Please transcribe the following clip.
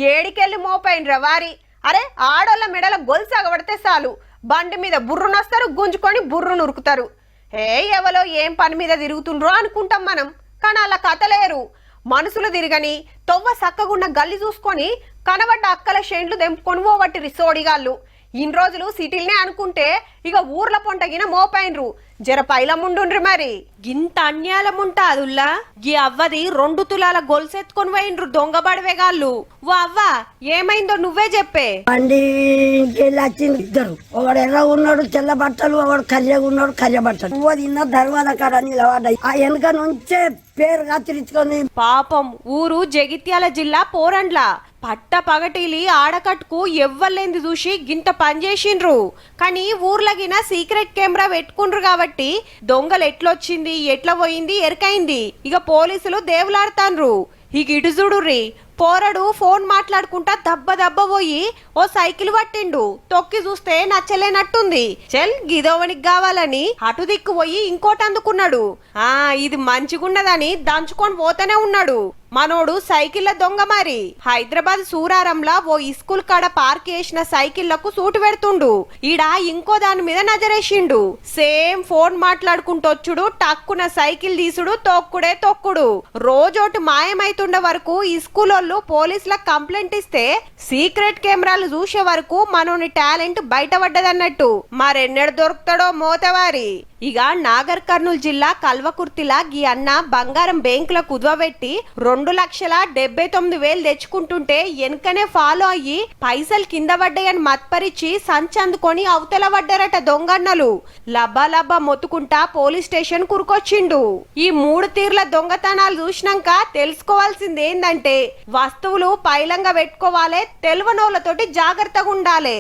ఏడికెళ్ళి మోపైండ్రా వారి. అరే ఆడోళ్ళ మెడల గొలుసు అగబడితే చాలు బండి మీద బుర్రునొస్తారు, గుంజుకొని బుర్రు నురుకుతారు. ఎవలో ఏం పని మీద తిరుగుతుండ్రో అనుకుంటాం మనం, కానీ అలా కథలేరు. మనుషులు తిరగని తొవ్వ సక్కగున్న గల్లి చూసుకొని కనబడ్డ అక్కల షెండ్లు దెంపుకొని పోవట్టి రిసోడిగాళ్ళు. ఇన్ని రోజులు సిటీలనే అనుకుంటే ఇక ఊర్ల పొంటగిన మోపైన్రు. జర పైలముండుండ్రి మరి. గింత అన్యాలముంటాదుల్లా ఈ అవ్వది 2 తులాల గొలుసెత్తుకొని పోయిండ్రు దొంగ బడవేగాళ్ళు. ఓ అవ్వ ఏమైందో నువ్వే చెప్పే. బండి వచ్చింది ఇద్దరు, ఒకడు ఎర్ర ఉన్నాడు తెల్ల బట్టలు, ఒకడు కర్రెగా ఉన్నాడు కర్రె బట్టలు. నువ్వు తిన్న దర్వాద కాడ నిలబడ్డాయి. ఆ వెనక నుంచే పేరు కత్తిరించుకొని. పాపం ఊరు జగిత్యాల జిల్లా పోరండ్ల. పట్ట పగటిలి ఆడకట్టుకు ఎవ్వలేంది చూసి గింత పనిచేసిండ్రు. కానీ ఊర్లగిన సీక్రెట్ కెమెరా పెట్టుకుండ్రు కాబట్టి దొంగలు ఎట్లొచ్చింది ఎట్లా పోయింది ఎరకైంది. ఇక పోలీసులు దేవులాడుతాన్రు. ఇక ఇటు చూడుర్రి, పోరడు ఫోన్ మాట్లాడుకుంటా దబ్బ దబ్బ పోయి ఓ సైకిల్ పట్టిండు. తొక్కి చూస్తే నచ్చలేనట్టుంది. చెల్ గిదోవనికి కావాలని అటు దిక్కు పోయి ఇంకోటి అందుకున్నాడు. ఇది మంచిగున్నదని దంచుకొని పోతూనే ఉన్నాడు. మనోడు సైకిళ్ల దొంగ మరి. హైదరాబాద్ సూరారంలా ఓ ఇస్కూల్ కాడ పార్క్ చేసిన సైకిళ్లకు సూటు పెడుతుండు. ఈడ ఇంకో దాని మీద నజరేసిండు. సేమ్ ఫోన్ మాట్లాడుకుంటొచ్చుడు, టక్కున సైకిల్ తీసుడు, తొక్కుడే తొక్కుడు. రోజోటి మాయమైతుండ వరకు ఇస్కూలోళ్ళు పోలీసులకు కంప్లైంట్ ఇస్తే సీక్రెట్ కెమెరాలు చూసే వరకు మనోని టాలెంట్ బయటపడ్డదన్నట్టు. మరెన్నెడు దొరుకుతాడో మోతవారి. ఇక నాగర్ కర్నూలు జిల్లా కల్వకుర్తిలా గీ అన్న బంగారం బ్యాంకుల కుదవబెట్టి 2,79,000 తెచ్చుకుంటుంటే వెనకనే ఫాలో అయ్యి పైసలు కింద పడ్డాయని మత్పరిచి సంచందుకొని అవతల పడ్డారట దొంగన్నలు. లబ్బా లబ్బా మొత్తుకుంటా పోలీస్ స్టేషన్ కురుకొచ్చిండు. ఈ 3 తీర్ల దొంగతనాలు చూసినాక తెలుసుకోవాల్సింది ఏందంటే వస్తువులు పైలంగా పెట్టుకోవాలి, తెలివనోళ్ళతోటి జాగ్రత్తగా ఉండాలి.